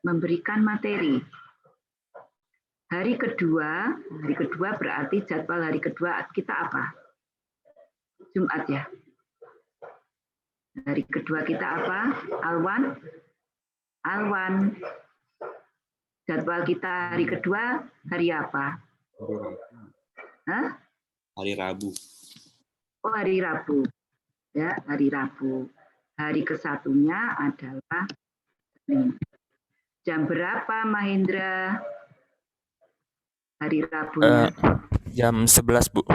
memberikan materi. Hari kedua berarti jadwal hari kedua kita apa? Jumat ya. Hari kedua kita apa? Alwan. Jadwal kita hari kedua hari apa? Hah? Hari Rabu. Oh, hari Rabu. Ya, hari Rabu. Hari kesatunya adalah jam berapa, Mahendra? Hari Rabunya? Jam 11, Bu.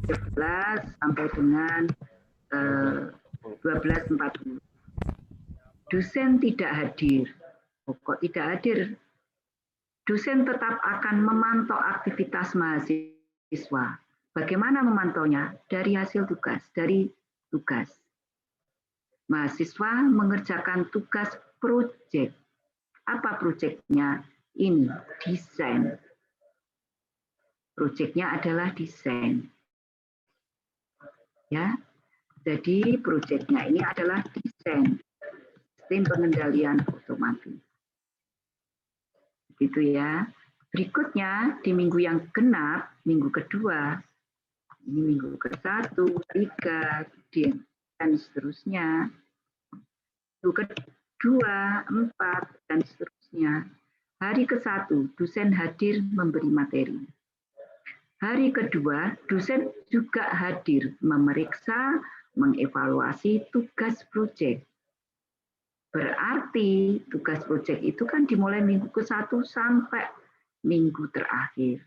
11 sampai dengan 12.40. Dosen tidak hadir. Kok tidak hadir? Dosen tetap akan memantau aktivitas mahasiswa. Bagaimana memantaunya? Dari hasil tugas, dari tugas. Mahasiswa mengerjakan tugas proyek. Apa proyeknya? Ini, desain. Proyeknya adalah desain. Ya, jadi proyeknya ini adalah desain sistem pengendalian otomatis. Gitu ya. Berikutnya di minggu yang genap, minggu kedua, ini minggu ke-1, 3, dan seterusnya. Minggu kedua, 4, dan seterusnya. Hari ke-1, dosen hadir memberi materi. Hari kedua, dosen juga hadir memeriksa, mengevaluasi tugas proyek. Berarti tugas proyek itu kan dimulai minggu ke-1 sampai minggu terakhir.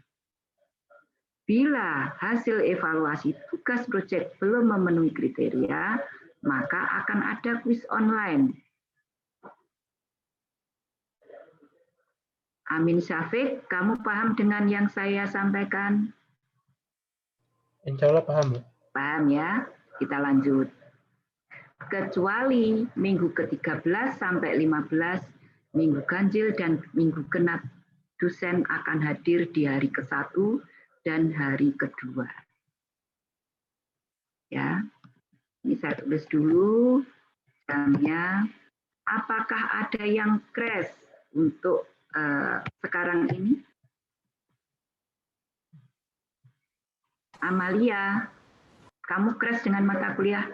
Bila hasil evaluasi tugas proyek belum memenuhi kriteria, maka akan ada kuis online. Amin Syafiq, kamu paham dengan yang saya sampaikan? Insya Allah paham, Bu. Paham ya? Kita lanjut. Kecuali minggu ke-13 sampai 15, minggu ganjil dan minggu genap, dosen akan hadir di hari ke-1 dan hari kedua. Ya, ini saya tulis dulu jamnya. Apakah ada yang crash untuk sekarang ini? Amalia, kamu crash dengan mata kuliah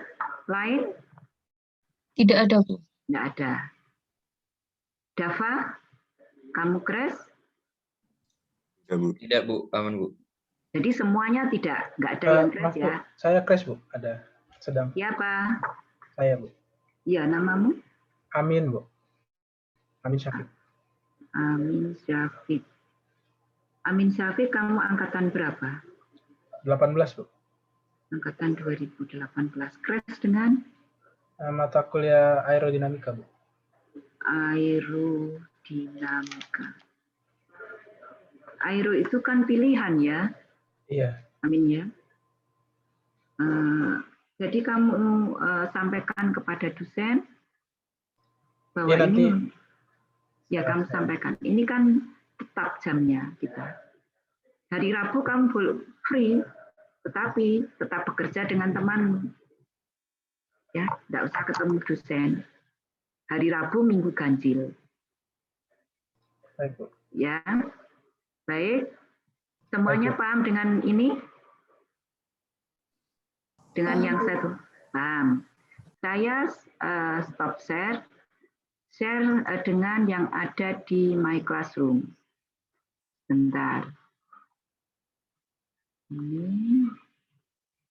lain? Tidak ada, Bu. Tidak ada. Dava, kamu crash? Tidak, Bu. Aman, Bu. Jadi semuanya tidak, nggak ada yang crash ya? Bu. Saya crash, Bu. Ada. Sedang. Siapa? Saya, Bu. Iya, namamu? Amin, Bu. Amin Syafiq. Amin Syafiq. Amin Syafiq, kamu angkatan berapa? 18, Bu. Angkatan 2018. Crash dengan? Mata kuliah aerodinamika, Bu. Aerodinamika. Aero itu kan pilihan ya? Iya. Amin ya. Jadi kamu sampaikan kepada dosen bahwa ya, nanti, ini, ya kamu sampaikan. Ini kan tetap jamnya kita. Hari Rabu kamu free, tetapi tetap bekerja dengan temanmu. Ya, tidak usah ketemu dosen. Hari Rabu minggu ganjil. Baik, Bu. Ya, baik. Semuanya baik, Bu. paham dengan ini? Dengan yang saya tuh paham. Saya stop share dengan yang ada di My Classroom. Bentar. Ini.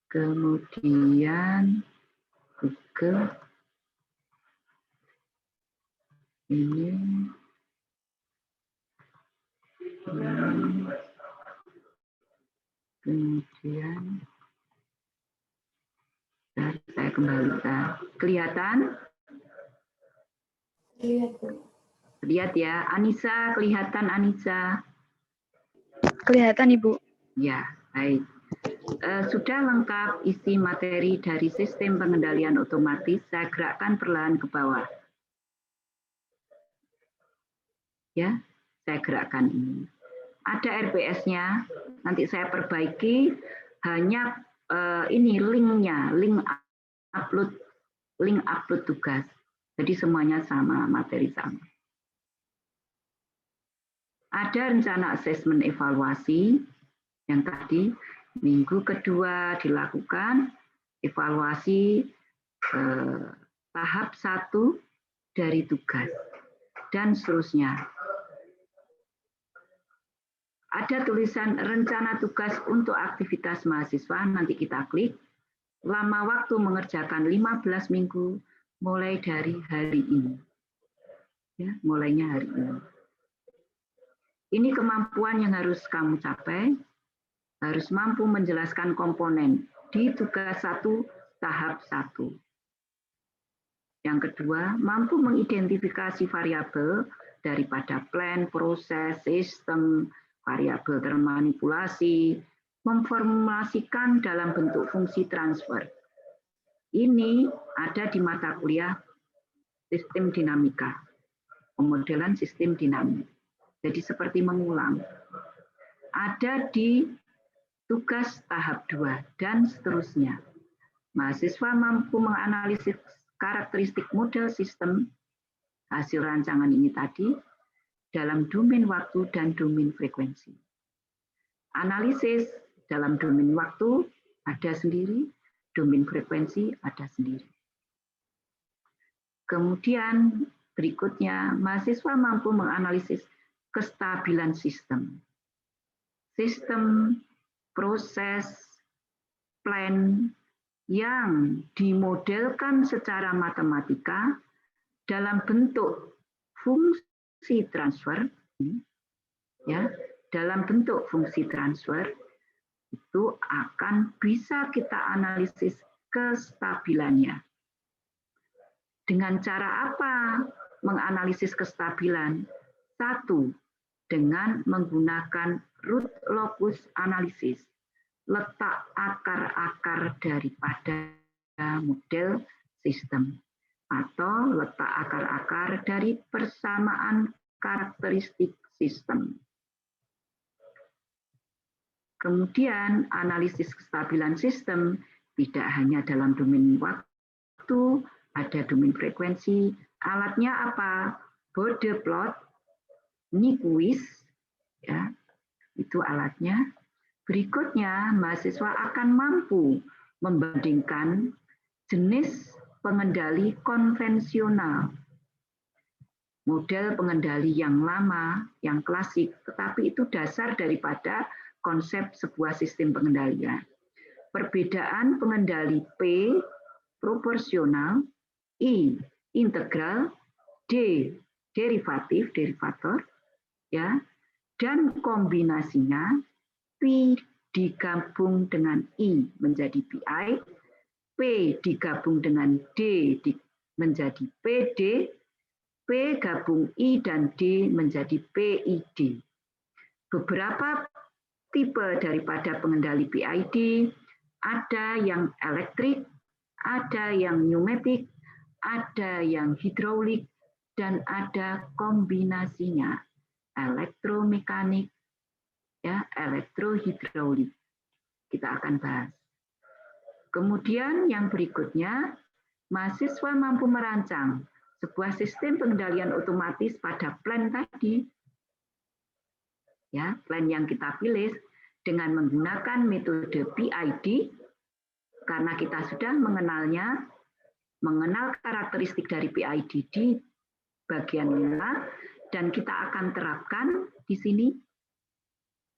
Kemudian Google. Ini. Kemudian saya kembalikan. Kelihatan? Lihat ya. Anissa, kelihatan Anissa? Kelihatan, Ibu. Ya, baik. Sudah lengkap isi materi dari sistem pengendalian otomatis, saya gerakkan perlahan ke bawah. Ya, saya gerakkan ini. Ada RPS-nya, nanti saya perbaiki, hanya ini linknya, link upload tugas. Jadi semuanya sama, materi sama. Ada rencana asesmen evaluasi yang tadi minggu kedua dilakukan evaluasi tahap 1 dari tugas dan seterusnya. Ada tulisan rencana tugas untuk aktivitas mahasiswa, nanti kita klik. Lama waktu mengerjakan 15 minggu mulai dari hari ini. Ya, mulainya hari ini. Ini kemampuan yang harus kamu capai, harus mampu menjelaskan komponen di tugas 1 tahap 1. Yang kedua, mampu mengidentifikasi variabel daripada plan, proses, sistem, variabel termanipulasi, memformulasikan dalam bentuk fungsi transfer. Ini ada di mata kuliah sistem dinamika, pemodelan sistem dinamik. Jadi seperti mengulang. Ada di tugas tahap 2 dan seterusnya. Mahasiswa mampu menganalisis karakteristik model sistem hasil rancangan ini tadi dalam domain waktu dan domain frekuensi. Analisis dalam domain waktu ada sendiri, domain frekuensi ada sendiri. Kemudian berikutnya, mahasiswa mampu menganalisis kestabilan sistem. Sistem, proses, plan yang dimodelkan secara matematika dalam bentuk fungsi transfer, ya, dalam bentuk fungsi transfer itu akan bisa kita analisis kestabilannya. Dengan cara apa menganalisis kestabilan? 1, dengan menggunakan root locus analysis, letak akar-akar daripada model sistem, atau letak akar-akar dari persamaan karakteristik sistem. Kemudian analisis kestabilan sistem tidak hanya dalam domain waktu, ada domain frekuensi. Alatnya apa? Bode plot, Nyquist, ya, itu alatnya. Berikutnya, mahasiswa akan mampu membandingkan jenis pengendali konvensional, model pengendali yang lama, yang klasik, tetapi itu dasar daripada konsep sebuah sistem pengendalian. Perbedaan pengendali P proporsional, I integral, D derivatif, derivator, ya, dan kombinasinya P digabung dengan I menjadi PI, P digabung dengan D menjadi PD, P gabung I dan D menjadi PID. Beberapa tipe daripada pengendali PID, ada yang elektrik, ada yang pneumatik, ada yang hidraulik, dan ada kombinasinya, elektromekanik, ya, elektrohidraulik. Kita akan bahas. Kemudian yang berikutnya, mahasiswa mampu merancang sebuah sistem pengendalian otomatis pada plan tadi. Ya, plan yang kita pilih dengan menggunakan metode PID, karena kita sudah mengenalnya, mengenal karakteristik dari PID di bagian 5, dan kita akan terapkan di sini,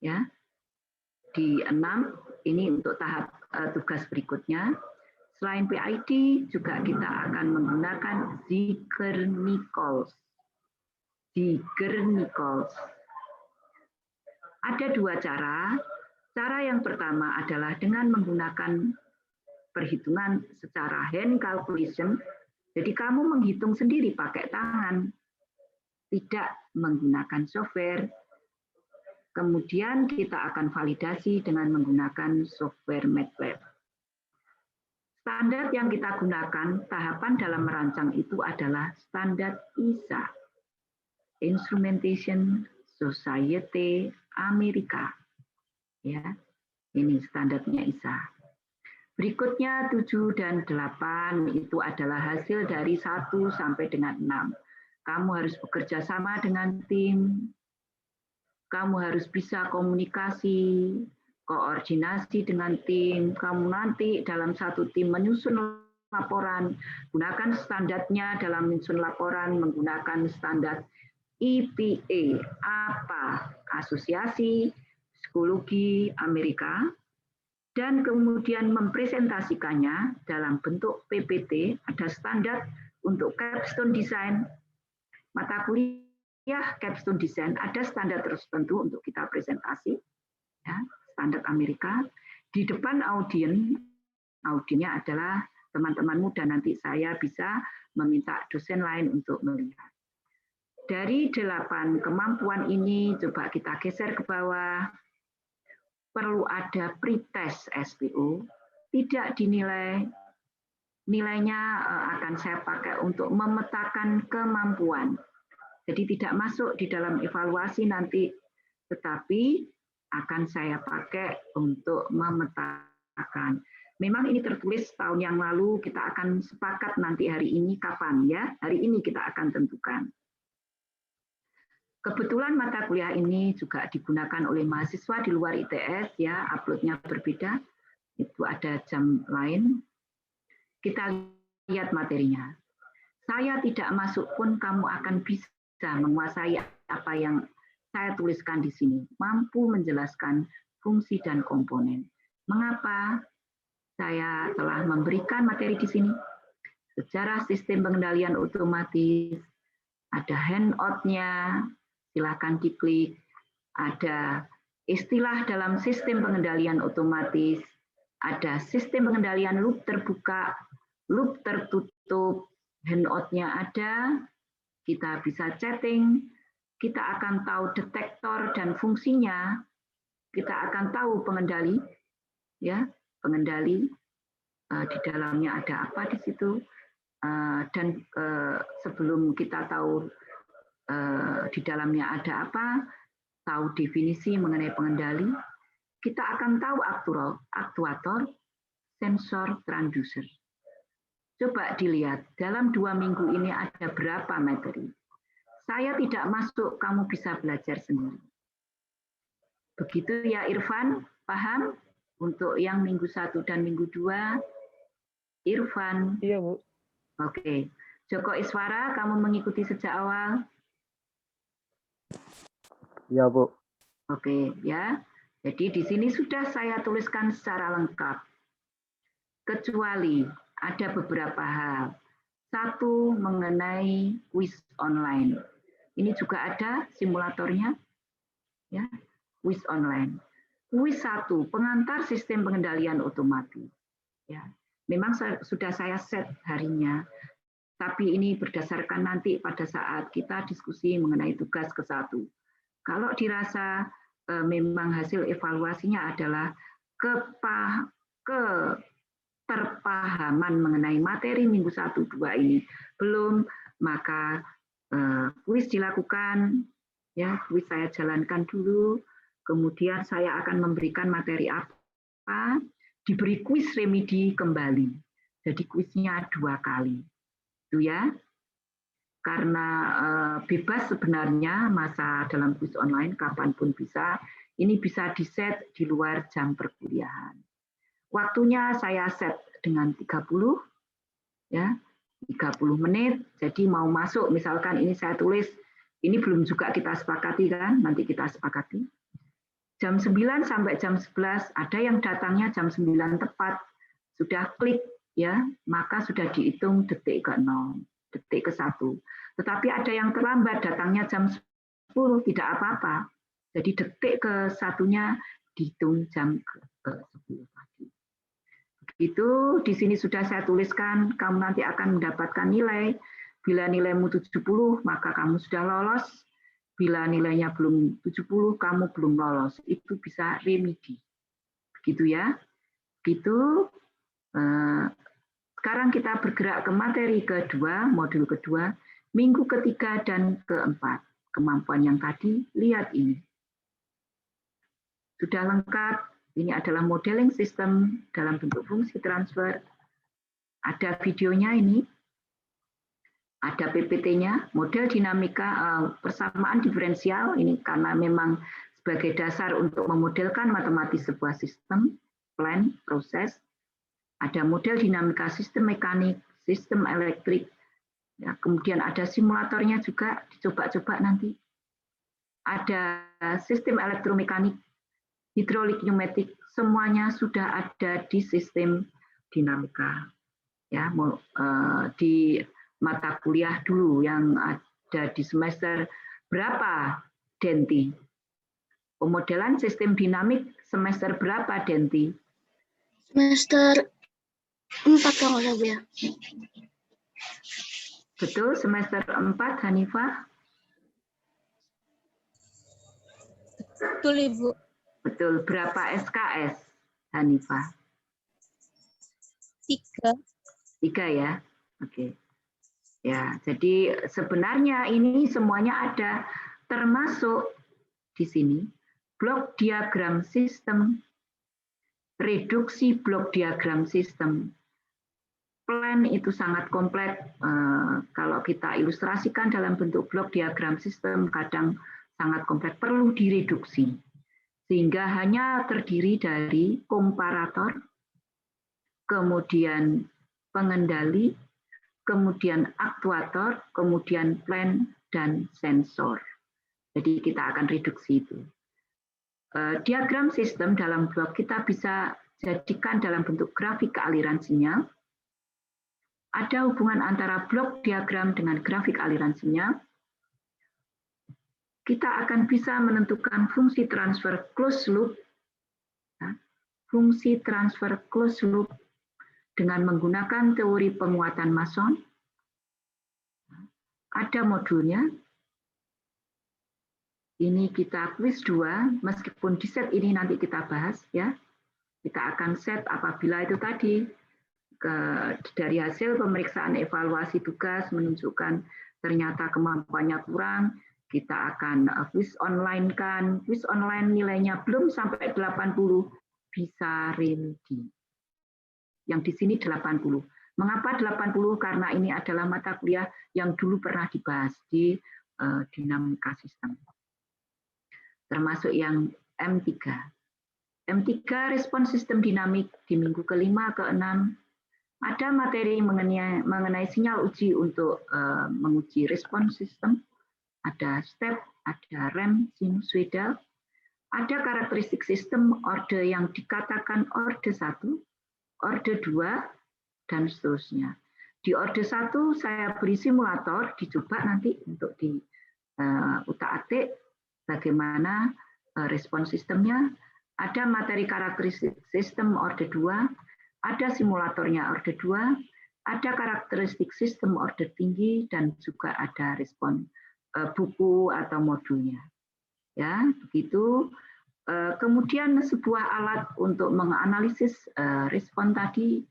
ya, di 6, ini untuk tahap tugas berikutnya. Selain PID, juga kita akan menggunakan Ziegler-Nichols. Ziegler-Nichols. Ada 2 cara. Cara yang pertama adalah dengan menggunakan perhitungan secara hand calculation. Jadi kamu menghitung sendiri pakai tangan, tidak menggunakan software. Kemudian kita akan validasi dengan menggunakan software MATLAB. Standar yang kita gunakan, tahapan dalam merancang itu adalah standar ISA, Instrumentation Society Amerika. Ya, ini standarnya ISA. Berikutnya 7 dan 8 itu adalah hasil dari 1 sampai dengan 6. Kamu harus bekerja sama dengan tim. kamu harus bisa komunikasi, koordinasi dengan tim, kamu nanti dalam satu tim menyusun laporan, gunakan standarnya dalam menyusun laporan, menggunakan standar EPA, apa? Asosiasi Psikologi Amerika, dan kemudian mempresentasikannya dalam bentuk PPT, ada standar untuk capstone design, mata kuliah capstone design, ada standar tertentu untuk kita presentasi, ya, standar Amerika, di depan audiennya adalah teman-teman muda, nanti saya bisa meminta dosen lain untuk melihat. Dari 8 kemampuan ini, coba kita geser ke bawah, perlu ada pretest SPO, tidak dinilai, nilainya akan saya pakai untuk memetakan kemampuan. Jadi tidak masuk di dalam evaluasi nanti, tetapi akan saya pakai untuk memetakan. Memang ini tertulis tahun yang lalu, kita akan sepakat nanti hari ini kapan ya, hari ini kita akan tentukan. Kebetulan mata kuliah ini juga digunakan oleh mahasiswa di luar ITS, ya, uploadnya berbeda, itu ada jam lain. Kita lihat materinya. Saya tidak masuk pun kamu akan bisa menguasai apa yang saya tuliskan di sini, mampu menjelaskan fungsi dan komponen. Mengapa saya telah memberikan materi di sini? Sejarah sistem pengendalian otomatis, ada handout-nya, silakan diklik, ada istilah dalam sistem pengendalian otomatis, ada sistem pengendalian loop terbuka, loop tertutup, handout-nya ada, kita bisa chatting, kita akan tahu detektor dan fungsinya, kita akan tahu pengendali, ya, pengendali di dalamnya ada apa di situ, dan sebelum kita tahu di dalamnya ada apa, tahu definisi mengenai pengendali, kita akan tahu aktuator, sensor, transducer. Coba dilihat, dalam 2 minggu ini ada berapa materi. Saya tidak masuk, kamu bisa belajar sendiri. Begitu ya Irfan, paham? Untuk yang minggu 1 dan minggu 2, Irfan. Iya, Bu. Oke. Joko Iswara, kamu mengikuti sejak awal? Iya, Bu. Oke, ya. Jadi di sini sudah saya tuliskan secara lengkap. Kecuali ada beberapa hal. 1 mengenai kuis online. Ini juga ada simulatornya, ya, kuis online. Kuis 1, pengantar sistem pengendalian otomatis. Ya, memang sudah saya set harinya, tapi ini berdasarkan nanti pada saat kita diskusi mengenai tugas ke-1. Kalau dirasa memang hasil evaluasinya adalah keterpahaman mengenai materi minggu 1, 2 ini belum, maka kuis dilakukan, ya, kuis saya jalankan dulu, kemudian saya akan memberikan materi apa, diberi kuis remedi kembali. Jadi kuisnya 2 kali. Itu ya. Karena bebas sebenarnya masa dalam kuis online kapanpun bisa, ini bisa di-set di luar jam perkuliahan. Waktunya saya set dengan 30, ya, 30 menit, jadi mau masuk, misalkan ini saya tulis, ini belum juga kita sepakati kan, nanti kita sepakati. Jam 9 sampai jam 11, ada yang datangnya jam 9 tepat, sudah klik, ya, maka sudah dihitung detik ke-0. Detik ke-1. Tetapi ada yang terlambat, datangnya jam 10, tidak apa-apa. Jadi detik ke-1-nya dihitung jam ke-10 pagi. Begitu, di sini sudah saya tuliskan, kamu nanti akan mendapatkan nilai. Bila nilaimu 70, maka kamu sudah lolos. Bila nilainya belum 70, kamu belum lolos. Itu bisa remedi. Begitu ya. Begitu. Sekarang kita bergerak ke materi kedua, modul kedua, minggu ketiga dan keempat. Kemampuan yang tadi, lihat ini. Sudah lengkap, ini adalah modeling sistem dalam bentuk fungsi transfer. Ada videonya ini. Ada PPT-nya, model dinamika persamaan diferensial, ini karena memang sebagai dasar untuk memodelkan matematis sebuah sistem, plan, proses. Ada model dinamika sistem mekanik, sistem elektrik, ya, kemudian ada simulatornya juga, dicoba-coba nanti. Ada sistem elektromekanik, hidrolik, pneumatik, semuanya sudah ada di sistem dinamika. Ya, di mata kuliah dulu yang ada di semester berapa, Denti? Pemodelan sistem dinamik semester berapa, Denti? Semester 4 kalau nggak salah, Bu, ya. Betul, semester 4, Hanifah? Betul, Ibu. Betul, berapa SKS, Hanifah? 3. 3 ya? Oke. Ya, jadi sebenarnya ini semuanya ada, termasuk di sini blok diagram sistem, reduksi blok diagram sistem. Plan itu sangat kompleks. Kalau kita ilustrasikan dalam bentuk blok diagram sistem, kadang sangat kompleks, perlu direduksi. Sehingga hanya terdiri dari komparator, kemudian pengendali, kemudian aktuator, kemudian plan, dan sensor. Jadi kita akan reduksi itu. Diagram sistem dalam blok kita bisa jadikan dalam bentuk grafik kealiran sinyal. Ada hubungan antara blok diagram dengan grafik aliran sinyal. Kita akan bisa menentukan fungsi transfer closed loop, fungsi transfer closed loop dengan menggunakan teori penguatan Mason. Ada modulnya. Ini kita kuis 2, meskipun di set ini nanti kita bahas ya. Kita akan set apabila itu tadi dari hasil pemeriksaan evaluasi tugas menunjukkan ternyata kemampuannya kurang, kita akan kuis online kan. Kuis online nilainya belum sampai 80, bisa ready. Yang di sini 80. Mengapa 80? Karena ini adalah mata kuliah yang dulu pernah dibahas di dinamika sistem. Termasuk yang M3. M3 respon sistem dinamik di minggu ke-5, ke-6. Ada materi mengenai sinyal uji untuk menguji respon sistem. Ada step, ada rem, sinusoidal. Ada karakteristik sistem orde yang dikatakan orde 1, orde 2, dan seterusnya. Di orde 1 saya beri simulator, dicoba nanti untuk di utak-atik bagaimana respon sistemnya. Ada materi karakteristik sistem orde 2, ada simulatornya orde 2, ada karakteristik sistem orde tinggi, dan juga ada respon buku atau modulnya. Ya, begitu. Kemudian sebuah alat untuk menganalisis respon tadi,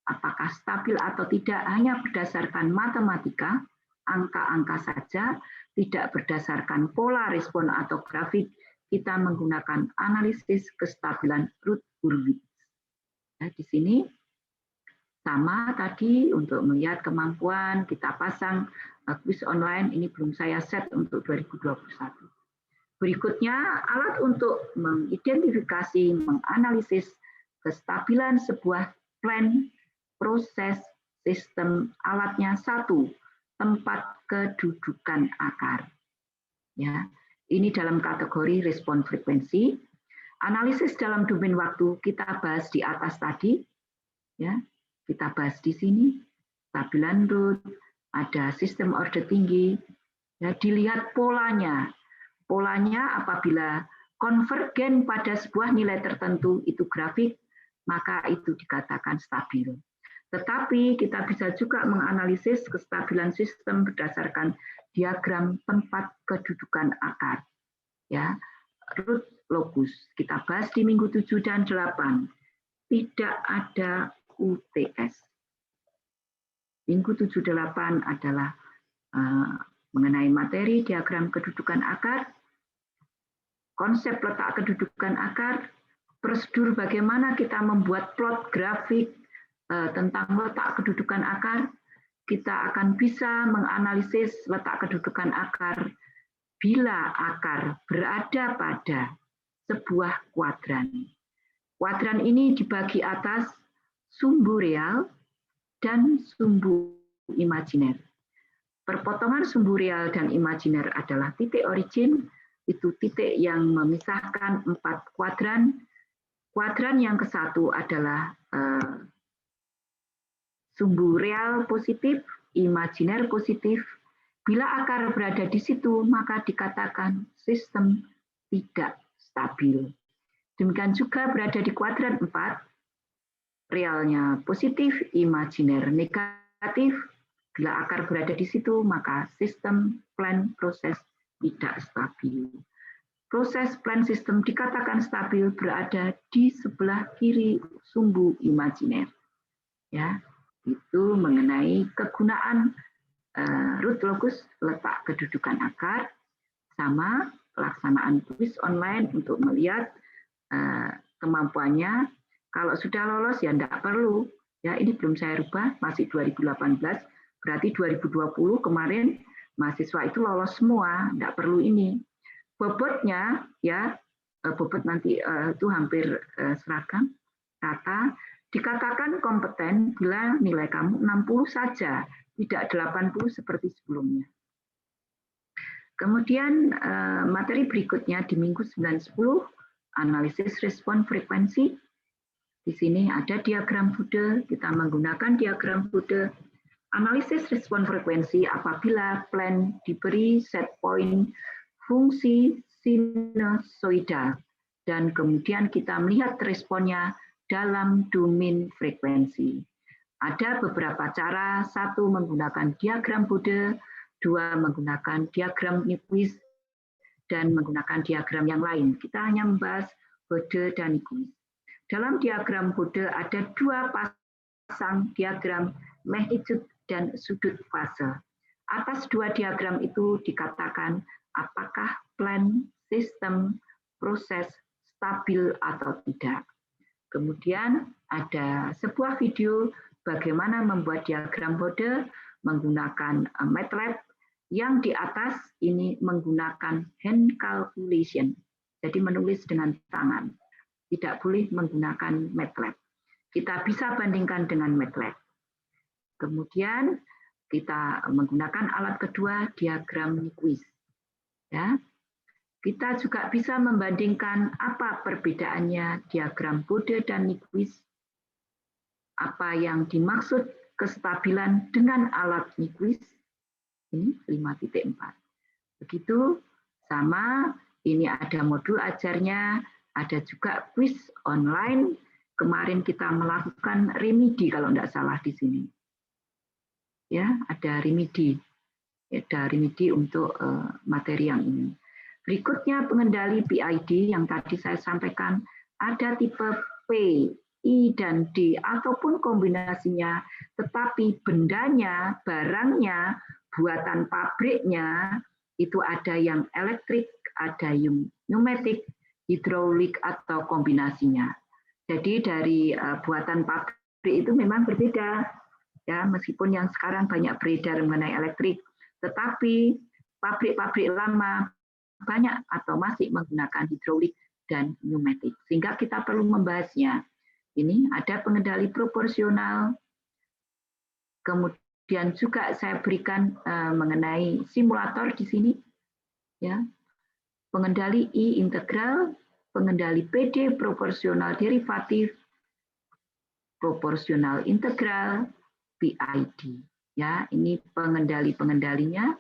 apakah stabil atau tidak, hanya berdasarkan matematika, angka-angka saja, tidak berdasarkan pola respon atau grafik. Kita menggunakan analisis kestabilan Rutherford. Nah, di sini sama tadi untuk melihat kemampuan, kita pasang kuis online, ini belum saya set untuk 2021. Berikutnya, alat untuk mengidentifikasi, menganalisis kestabilan sebuah plan, proses, sistem. Alatnya 1, tempat kedudukan akar. Ya, ini dalam kategori respon frekuensi. Analisis dalam domain waktu kita bahas di atas tadi. Ya, kita bahas di sini. Stabilan root, ada sistem orde tinggi. Ya, dilihat polanya. Polanya apabila konvergen pada sebuah nilai tertentu itu grafik, maka itu dikatakan stabil. Tetapi kita bisa juga menganalisis kestabilan sistem berdasarkan diagram tempat kedudukan akar. Ya, root locus. Kita bahas di minggu 7 dan 8. Tidak ada UTS. Minggu 7-8 adalah mengenai materi diagram kedudukan akar, konsep letak kedudukan akar, prosedur bagaimana kita membuat plot grafik tentang letak kedudukan akar, kita akan bisa menganalisis letak kedudukan akar bila akar berada pada sebuah kuadran. Kuadran ini dibagi atas sumbu real dan sumbu imajiner. Perpotongan sumbu real dan imajiner adalah titik origin, itu titik yang memisahkan 4 kuadran. Kuadran yang ke-1 adalah sumbu real positif, imajiner positif. Bila akar berada di situ, maka dikatakan sistem tidak stabil. Demikian juga berada di kuadran 4, realnya positif, imajiner negatif. Bila akar berada di situ, maka sistem plan proses tidak stabil. Proses plan sistem dikatakan stabil berada di sebelah kiri sumbu imajiner. Ya, itu mengenai kegunaan root locus, letak kedudukan akar, sama pelaksanaan kuis online untuk melihat kemampuannya. Kalau sudah lolos ya enggak perlu. Ya, ini belum saya rubah, masih 2018. Berarti 2020 kemarin mahasiswa itu lolos semua, enggak perlu ini. Bobotnya ya, bobot nanti itu hampir seragam. Kata dikatakan kompeten bila nilai kamu 60 saja, tidak 80 seperti sebelumnya. Kemudian materi berikutnya di minggu 9-10, analisis respon frekuensi. Di sini ada diagram Bode, kita menggunakan diagram Bode. Analisis respon frekuensi apabila plan diberi set point fungsi sinusoidal dan kemudian kita melihat responnya dalam domain frekuensi. Ada beberapa cara, 1 menggunakan diagram Bode, 2 menggunakan diagram Nyquist, dan menggunakan diagram yang lain. Kita hanya membahas Bode dan Nyquist. Dalam diagram Bode ada 2 pasang diagram magnitude dan sudut fase. Atas 2 diagram itu dikatakan apakah plan, sistem, proses stabil atau tidak. Kemudian ada sebuah video bagaimana membuat diagram Bode menggunakan MATLAB, yang di atas ini menggunakan hand calculation. Jadi menulis dengan tangan. Tidak boleh menggunakan MATLAB. Kita bisa bandingkan dengan MATLAB. Kemudian kita menggunakan alat kedua, diagram Nyquist. Ya. Kita juga bisa membandingkan apa perbedaannya diagram Bode dan Nyquist, apa yang dimaksud kestabilan dengan alat Nyquist, ini 5.4. Begitu, sama, ini ada modul ajarnya, ada juga quiz online, kemarin kita melakukan remedi kalau tidak salah di sini. Ya, ada remedi untuk materi yang ini. Berikutnya pengendali PID yang tadi saya sampaikan, ada tipe P, I, dan D, ataupun kombinasinya, tetapi bendanya, barangnya, buatan pabriknya, itu ada yang elektrik, ada yang pneumatik, hidrolik, atau kombinasinya. Jadi dari buatan pabrik itu memang berbeda. Ya, meskipun yang sekarang banyak beredar mengenai elektrik, tetapi pabrik-pabrik lama banyak atau masih menggunakan hidrolik dan pneumatik. Sehingga kita perlu membahasnya. Ini ada pengendali proporsional, kemudian juga saya berikan mengenai simulator di sini. Ya, pengendali I integral, pengendali PD proporsional derivatif, proporsional integral, PID. Ya, ini pengendalinya.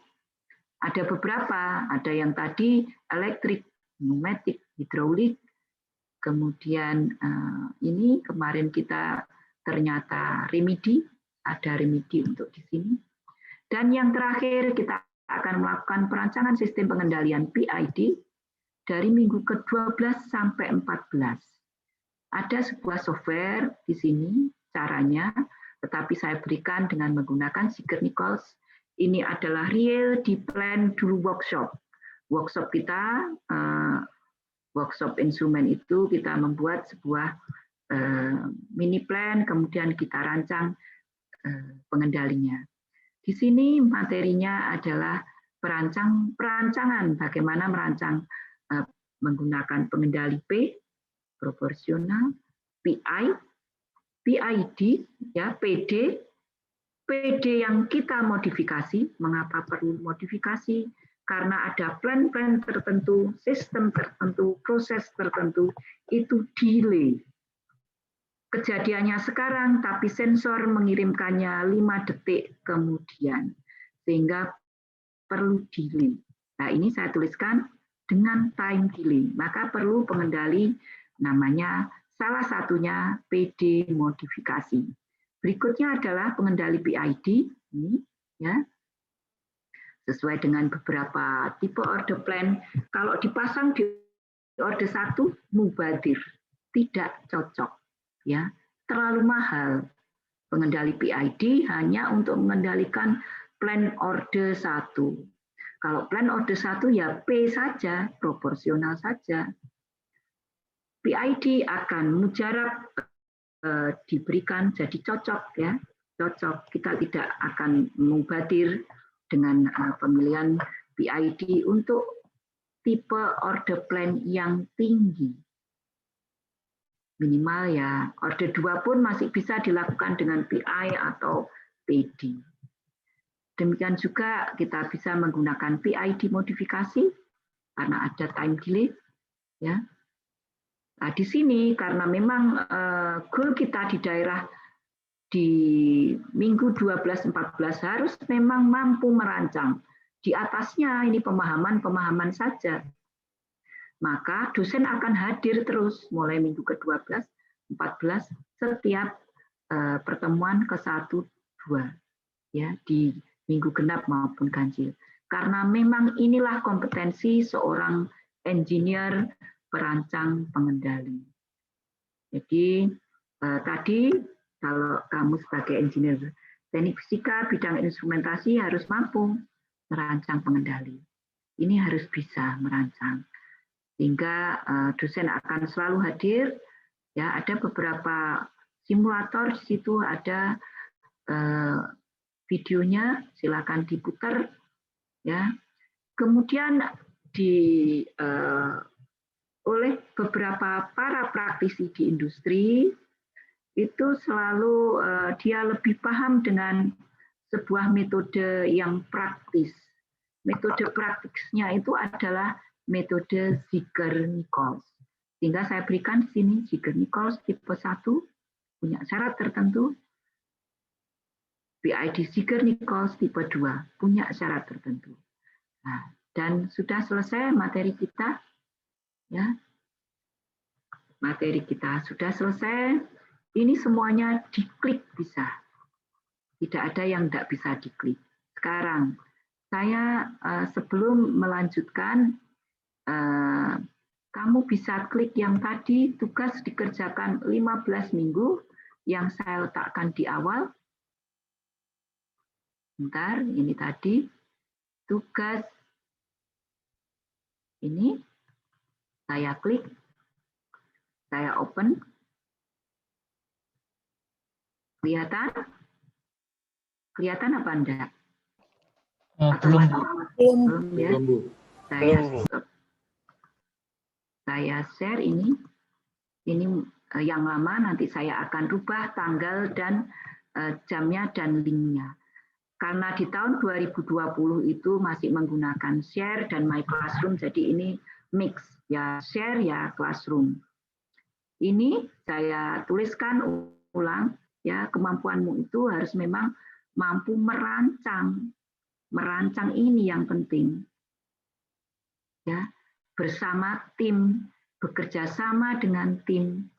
Ada beberapa, ada yang tadi elektrik, pneumatik, hidrolik. Kemudian ini kemarin kita ternyata remedi, ada remedi untuk di sini. Dan yang terakhir kita akan melakukan perancangan sistem pengendalian PID dari minggu ke-12 sampai 14. Ada sebuah software di sini caranya, tetapi saya berikan dengan menggunakan Siger-Nichols. Ini adalah real di plan dulu workshop. Workshop kita, workshop instrumen itu kita membuat sebuah mini plan, kemudian kita rancang pengendalinya. Di sini materinya adalah perancangan bagaimana merancang menggunakan pengendali P, proporsional, PI, PID, ya, PD yang kita modifikasi. Mengapa perlu modifikasi? Karena ada plan-plan tertentu, sistem tertentu, proses tertentu, itu delay. Kejadiannya sekarang, tapi sensor mengirimkannya 5 detik kemudian. Sehingga perlu delay. Nah, ini saya tuliskan dengan time delay. Maka perlu pengendali namanya salah satunya PD modifikasi. Berikutnya adalah pengendali PID. Ini, ya. Sesuai dengan beberapa tipe order plan, kalau dipasang di order 1 mubadir, tidak cocok, ya, terlalu mahal. Pengendali PID hanya untuk mengendalikan plan order 1. Kalau plan order 1 ya P saja, proporsional saja. PID akan mujarab diberikan jadi cocok, ya, cocok. Kita tidak akan mubadir dengan pemilihan PID untuk tipe order plan yang tinggi. Minimal ya, order 2 pun masih bisa dilakukan dengan PI atau PD. Demikian juga kita bisa menggunakan PID modifikasi karena ada time delay. Ya. Nah, di sini karena memang goal kita di daerah di minggu 12-14 harus memang mampu merancang. Di atasnya ini pemahaman saja. Maka dosen akan hadir terus mulai minggu ke-12, 14 setiap pertemuan ke-1, 2 ya di minggu genap maupun ganjil. Karena memang inilah kompetensi seorang engineer perancang pengendali. Jadi tadi kalau kamu sebagai engineer teknik fisika bidang instrumentasi harus mampu merancang pengendali. Ini harus bisa merancang. Sehingga dosen akan selalu hadir. Ya, ada beberapa simulator di situ, ada videonya, silakan diputar. Ya, kemudian oleh beberapa para praktisi di industri itu selalu dia lebih paham dengan sebuah metode yang praktis. Metode praktisnya itu adalah metode Ziegler-Nichols. Sehingga saya berikan di sini Ziegler-Nichols tipe 1 punya syarat tertentu. PID Ziegler-Nichols tipe 2 punya syarat tertentu. Nah, dan sudah selesai materi kita. Ya. Materi kita sudah selesai. Ini semuanya diklik bisa. Tidak ada yang tidak bisa diklik. Sekarang saya sebelum melanjutkan, kamu bisa klik yang tadi tugas dikerjakan 15 minggu yang saya letakkan di awal. Bentar, ini tadi tugas ini saya klik, saya open. Kelihatan? Kelihatan apa enggak? Belum, Bu. Belum, ya. Saya share ini yang lama, nanti saya akan rubah tanggal dan jamnya dan linknya. Karena di tahun 2020 itu masih menggunakan share dan my classroom, jadi ini mix, ya share ya classroom. Ini saya tuliskan ulang, ya kemampuanmu itu harus memang mampu merancang. Merancang ini yang penting. Ya, bersama tim, bekerja sama dengan tim.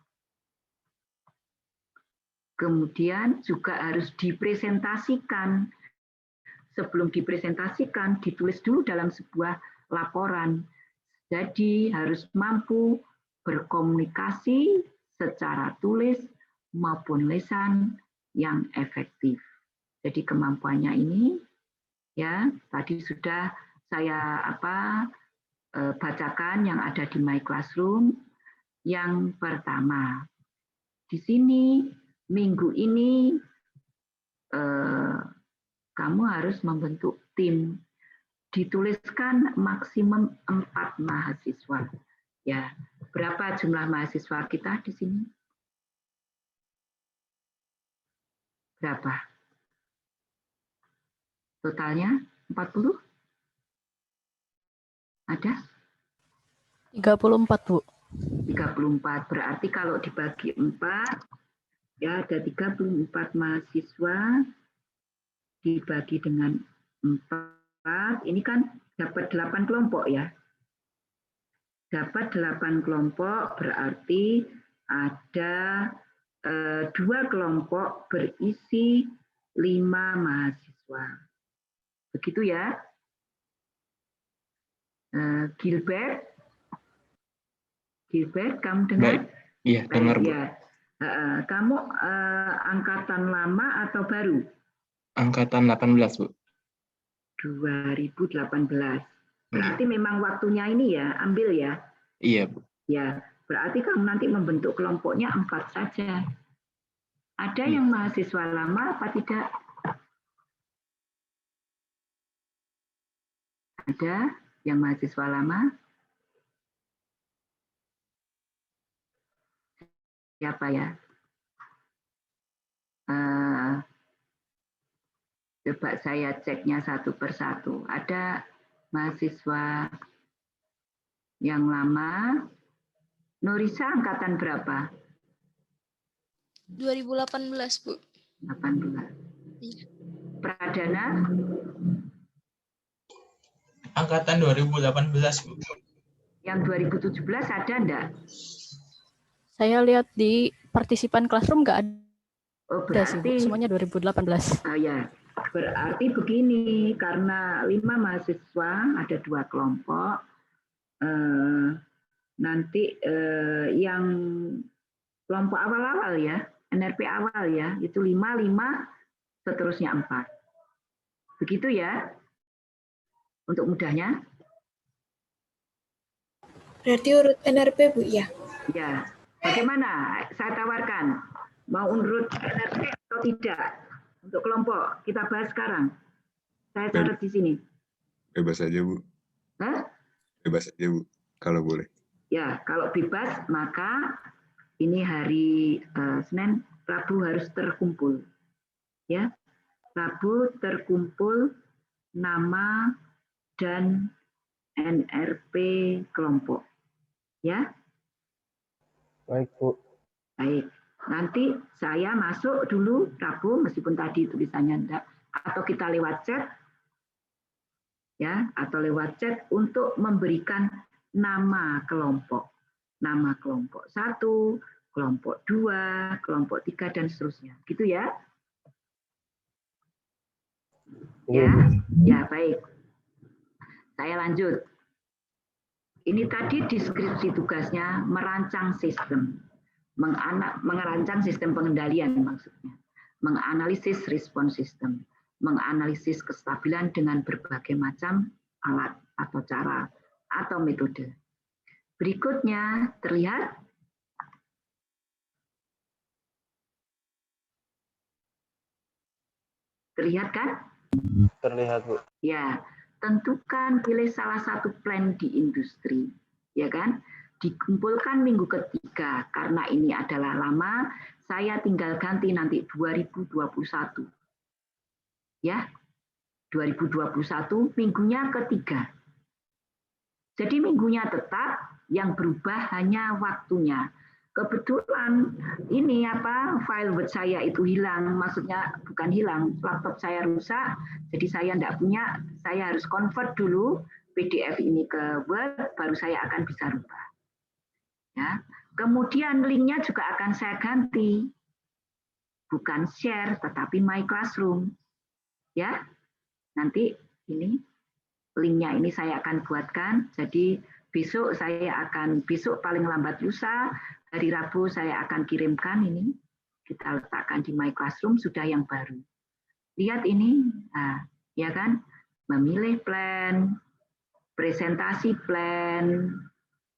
Kemudian juga harus dipresentasikan. Sebelum dipresentasikan, ditulis dulu dalam sebuah laporan. Jadi harus mampu berkomunikasi secara tulis maupun lisan yang efektif. Jadi kemampuannya ini, ya tadi sudah saya bacakan yang ada di My Classroom. Yang pertama, di sini minggu ini kamu harus membentuk tim. Dituliskan maksimum 4 mahasiswa. Ya, berapa jumlah mahasiswa kita di sini? Berapa? Totalnya 40? Ada? 34, Bu. 34. Berarti kalau dibagi 4, ya ada 34 mahasiswa dibagi dengan 4. Ini kan dapat 8 kelompok ya. Dapat 8 kelompok berarti ada 2 kelompok berisi 5 mahasiswa. Begitu ya. Gilbert, kamu dengar? Baik. Iya, dengar, Bu. Ya. Kamu angkatan lama atau baru? Angkatan 18, Bu. 2018. Berarti memang waktunya ini ya, ambil ya. Iya, Bu. Ya, berarti kamu nanti membentuk kelompoknya 4 saja. Ada yang mahasiswa lama apa tidak? Ada yang mahasiswa lama? Siapa ya? Coba saya ceknya satu persatu. Ada mahasiswa yang lama. Nurisa angkatan berapa? 2018, Bu. 18. Iya. Pradana? Angkatan 2018, Bu. Yang 2017 ada enggak? Saya lihat di partisipan classroom nggak Oh, ada sih, Bu. berarti Semuanya 2018. ya. Berarti begini, karena 5 mahasiswa ada 2 kelompok. Nanti yang kelompok awal-awal ya, NRP awal ya, itu 5, seterusnya 4. Begitu ya, untuk mudahnya. Berarti urut NRP, Bu, ya? Ya, bagaimana? Saya tawarkan, mau urut NRP atau tidak? Untuk kelompok, kita bahas sekarang. Saya catat di sini. Bebas aja, Bu. Hah? Bebas aja, Bu. Kalau boleh. Ya, kalau bebas, maka ini hari Senin, Rabu harus terkumpul. Ya, Rabu terkumpul nama dan NRP kelompok. Ya. Baik, Bu. Baik. Nanti saya masuk dulu Rabu, meskipun tadi tulisannya enggak, atau kita lewat chat, ya, atau lewat chat untuk memberikan nama kelompok. Nama kelompok 1, kelompok 2, kelompok 3, dan seterusnya. Gitu ya? Ya, ya baik. Saya lanjut. Ini tadi deskripsi tugasnya merancang sistem. Merancang sistem pengendalian maksudnya. Menganalisis respon sistem. Menganalisis kestabilan dengan berbagai macam alat atau cara atau metode. Berikutnya terlihat kan? Terlihat, Bu. Ya, tentukan pilih salah satu plan di industri, ya kan? Dikumpulkan minggu ketiga karena ini adalah lama, saya tinggal ganti nanti 2021. Ya. 2021 minggunya ketiga. Jadi minggunya tetap, yang berubah hanya waktunya. Kebetulan ini file Word saya itu hilang, maksudnya bukan hilang, laptop saya rusak, jadi saya tidak punya, saya harus convert dulu PDF ini ke Word, baru saya akan bisa rubah. Ya. Kemudian linknya juga akan saya ganti, bukan share, tetapi My Classroom. Ya, nanti ini linknya ini saya akan buatkan, jadi besok paling lambat lusa, hari Rabu saya akan kirimkan ini, kita letakkan di My Classroom, sudah yang baru. Lihat ini, nah, ya kan, memilih plan, presentasi plan,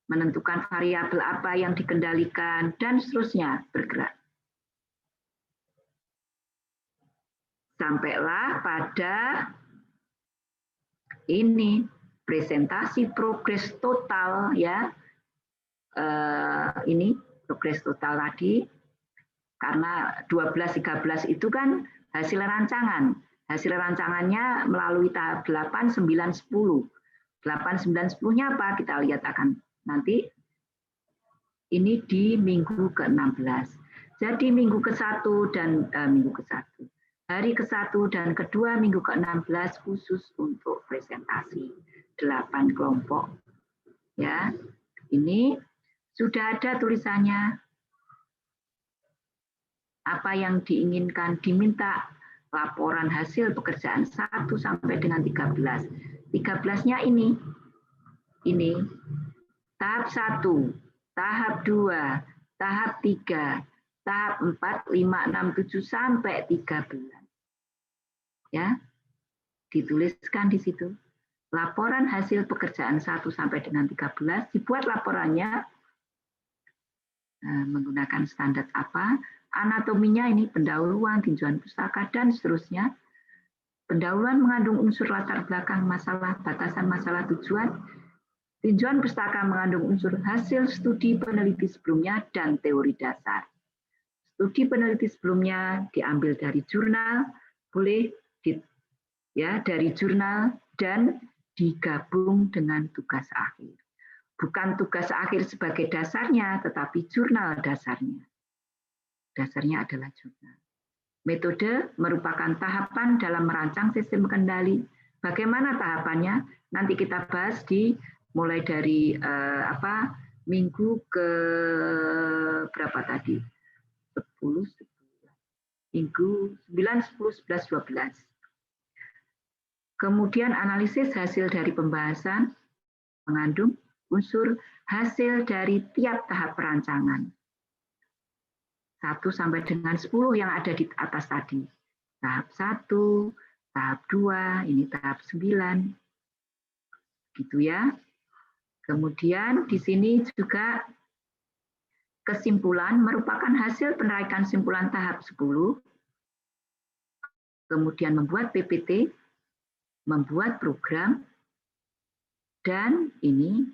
menentukan variabel apa yang dikendalikan, dan seterusnya bergerak. sampailah pada ini presentasi progres total ya. Ini progres total tadi karena 12-13 itu kan hasil rancangan. Hasil rancangannya melalui tahap 8, 9, 10. 8, 9, 10-nya apa? Kita lihat akan nanti ini di minggu ke-16. Jadi minggu ke-1 dan hari ke-1 dan kedua minggu ke-16 khusus untuk presentasi 8 kelompok. Ya. Ini sudah ada tulisannya apa yang diinginkan, diminta laporan hasil pekerjaan 1 sampai dengan 13. 13-nya ini tahap 1, tahap 2, tahap 3, tahap 4, 5, 6, 7 sampai 13. Ya. Dituliskan di situ. Laporan hasil pekerjaan 1 sampai dengan 13 dibuat laporannya menggunakan standar apa? Anatominya ini pendahuluan, tinjauan pustaka dan seterusnya. Pendahuluan mengandung unsur latar belakang masalah, batasan masalah tujuan. Tinjauan pustaka mengandung unsur hasil studi peneliti sebelumnya dan teori dasar. Studi peneliti sebelumnya diambil dari jurnal, boleh dari jurnal dan digabung dengan tugas akhir. Bukan tugas akhir sebagai dasarnya, tetapi jurnal dasarnya. Dasarnya adalah jurnal. Metode merupakan tahapan dalam merancang sistem kendali. Bagaimana tahapannya? Nanti kita bahas mulai dari minggu ke berapa tadi? 10, minggu 9, 10, 11, 12. Kemudian analisis hasil dari pembahasan mengandung unsur hasil dari tiap tahap perancangan. 1 sampai dengan 10 yang ada di atas tadi. Tahap 1, tahap 2, ini tahap 9. Gitu ya. Kemudian di sini juga kesimpulan merupakan hasil penerakan simpulan tahap 10. Kemudian membuat PPT, membuat program, dan ini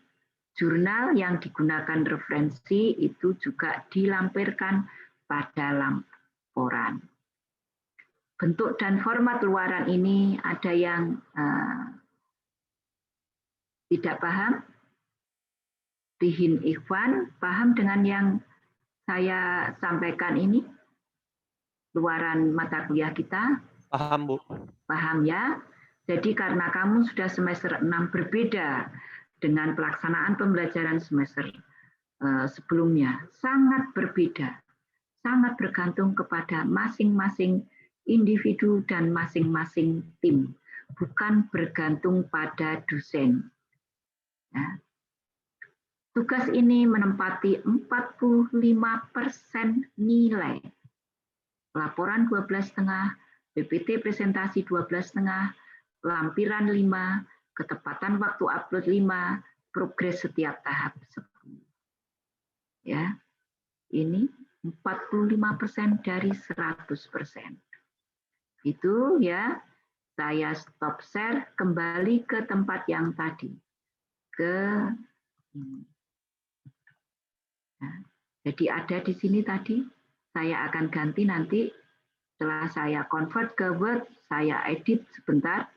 jurnal yang digunakan referensi itu juga dilampirkan pada laporan. Bentuk dan format luaran ini ada yang tidak paham. Rihin Ikhwan, paham dengan yang saya sampaikan ini? Luaran mata kuliah kita? Paham, Bu. Paham ya? Jadi karena kamu sudah semester 6 berbeda dengan pelaksanaan pembelajaran semester sebelumnya, sangat berbeda. Sangat bergantung kepada masing-masing individu dan masing-masing tim, bukan bergantung pada dosen. Ya. Tugas ini menempati 45% nilai. Laporan 12,5, PPT presentasi 12,5, lampiran 5, ketepatan waktu upload 5, progres setiap tahap 10. Ya. Ini 45% dari 100%. Itu ya, saya stop share kembali ke tempat yang tadi. Jadi ada di sini tadi, saya akan ganti nanti setelah saya convert ke Word, saya edit sebentar,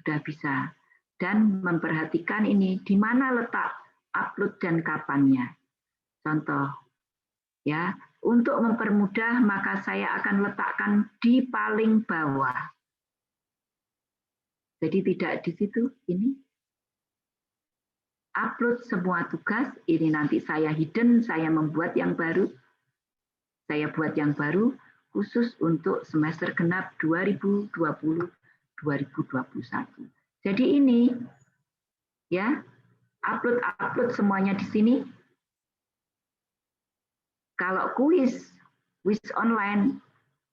sudah bisa. Dan memperhatikan ini, di mana letak upload dan kapannya. Contoh, ya, untuk mempermudah maka saya akan letakkan di paling bawah. Jadi tidak di situ, ini. Upload semua tugas, ini nanti saya hidden, saya membuat yang baru. Saya buat yang baru khusus untuk semester genap 2020-2021. Jadi ini, ya, upload semuanya di sini. Kalau kuis online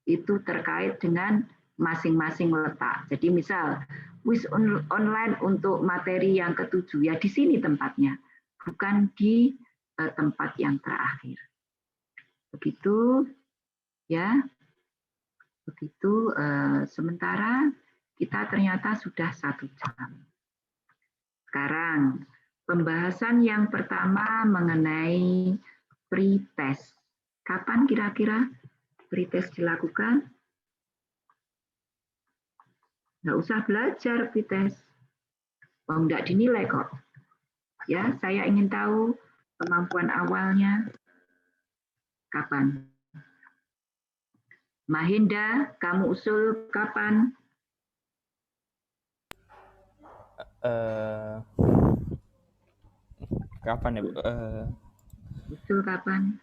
itu terkait dengan masing-masing letak. Jadi misal kuis online untuk materi yang ke-7 ya di sini tempatnya, bukan di tempat yang terakhir. Begitu ya. Begitu, sementara kita ternyata sudah 1 jam. Sekarang, pembahasan yang pertama mengenai pretest. Kapan kira-kira pretest dilakukan? Nggak usah belajar pretest. Nggak dinilai kok. Ya, saya ingin tahu kemampuan awalnya kapan. Mahinda, kamu usul kapan? Kapan ya, Bu? Usul kapan?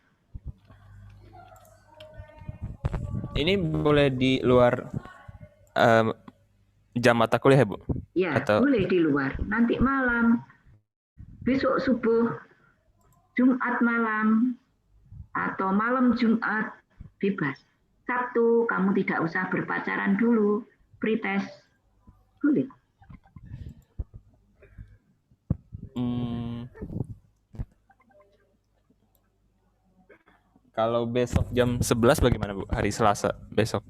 Ini boleh di luar jam mata kuliah, Bu? Ya, Atau- boleh di luar. Nanti malam, besok subuh, Jumat malam, atau malam Jumat, bebas. Sabtu, kamu tidak usah berpacaran dulu, pretest. Boleh. Kalau besok jam 11 bagaimana, Bu? Hari Selasa besok.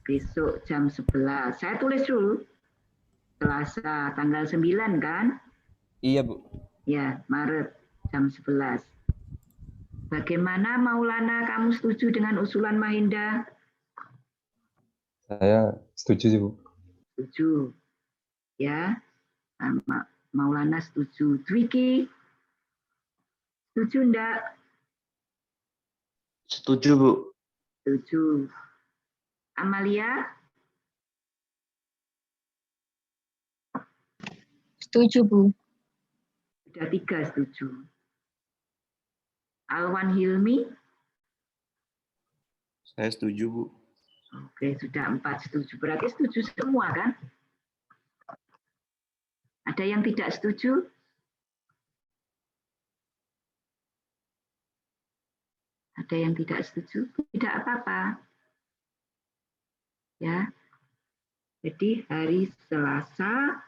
Besok jam 11. Saya tulis dulu. Selasa tanggal 9 kan? Iya, Bu. Ya, Maret jam 11. Bagaimana Maulana, kamu setuju dengan usulan Mahinda? Saya setuju sih, Bu. Setuju. Ya. Maulana setuju. Dwiki? Setuju enggak? Setuju, Bu. Setuju. Amalia? Setuju, Bu. Sudah 3 setuju. Alwan Hilmi? Saya setuju, Bu. Oke, sudah 4 setuju. Berarti setuju semua kan? Ada yang tidak setuju? Ada yang tidak setuju? Tidak apa-apa. Ya. Jadi hari Selasa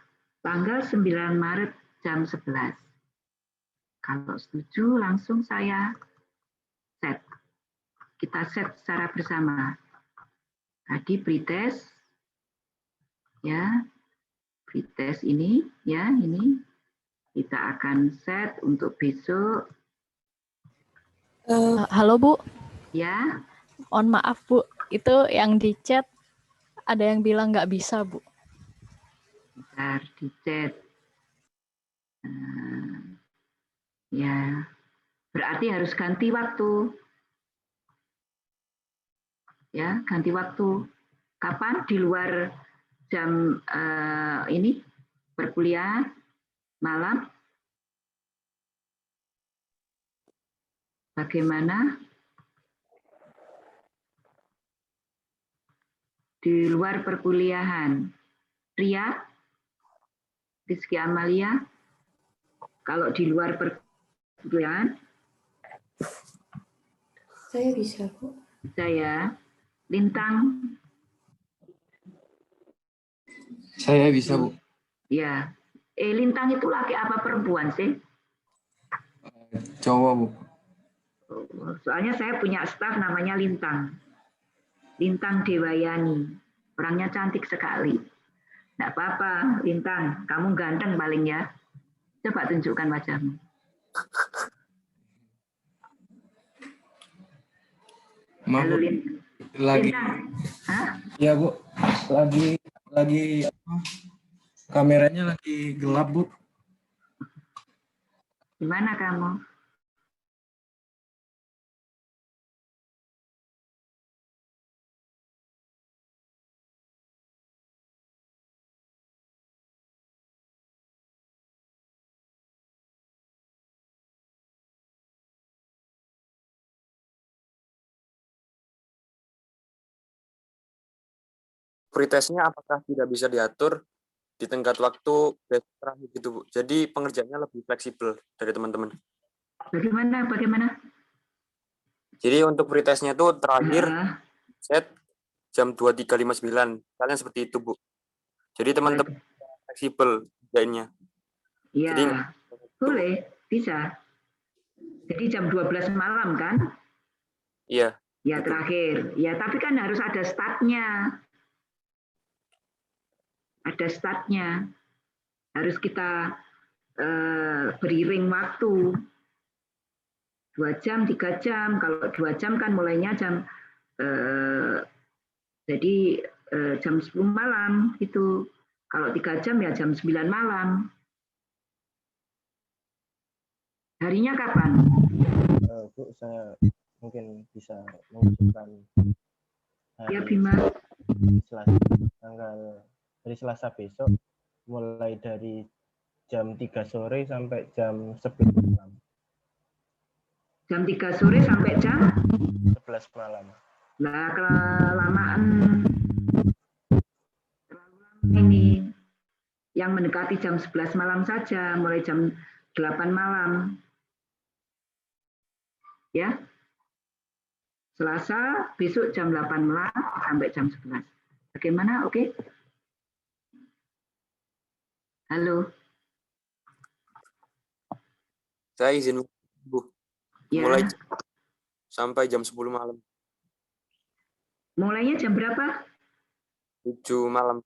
tanggal 9 Maret jam 11. Kalau setuju langsung saya set. Kita set secara bersama. Tadi pretest, ya, pretest ini, ya, ini kita akan set untuk besok. Halo Bu, Ya, mohon maaf Bu, itu yang di chat ada yang bilang nggak bisa Bu. bentar di chat. Ya, berarti harus ganti waktu. Ya, ganti waktu. Kapan di luar jam ini perkuliahan malam? Bagaimana? Di luar perkuliahan. Ria? Rizky Amalia? Kalau di luar perkuliahan? Saya bisa, Bu. Saya. Lintang? Saya bisa, Bu. Ya. Lintang itu laki apa perempuan sih? Cowok, Bu. Soalnya saya punya staf namanya Lintang. Lintang Dewayani. Orangnya cantik sekali. Nggak apa-apa, Lintang. Kamu ganteng paling ya. Coba tunjukkan wajahmu. Maaf, Halo, Bu. Lintang. Lagi, Lintang. Hah? ya Bu. Lagi apa? Kameranya lagi gelap, Bu. Di mana kamu? Pretestnya apakah tidak bisa diatur di tenggat waktu terakhir gitu, Bu. Jadi pengerjaannya lebih fleksibel dari teman-teman. Bagaimana? Jadi untuk pretestnya itu terakhir set jam 23.59. Kalian seperti itu, Bu. Jadi teman-teman fleksibel kerjaannya. Iya, Jadi boleh, bisa. Jadi jam 12 malam kan? iya. Ya terakhir. Ya tapi kan harus ada startnya. Ada startnya. Harus kita beri ring waktu. 2 jam, 3 jam. Kalau 2 jam kan mulainya jam jadi jam 10 malam gitu. Kalau 3 jam ya jam 9 malam. Harinya kapan? Bu, saya mungkin bisa mengusulkan Ya Bima. Selasa, hari Selasa besok mulai dari jam 3 sore sampai jam 11 malam. Jam 3 sore sampai jam 11 malam. Nah, kelamaan ini yang mendekati jam 11 malam saja, mulai jam 8 malam. Ya. Selasa besok jam 8 malam sampai jam 11. Bagaimana? Oke? Halo. Saya izin, Bu. Ya. Mulai sampai jam 10 malam. Mulainya jam berapa? 7 malam.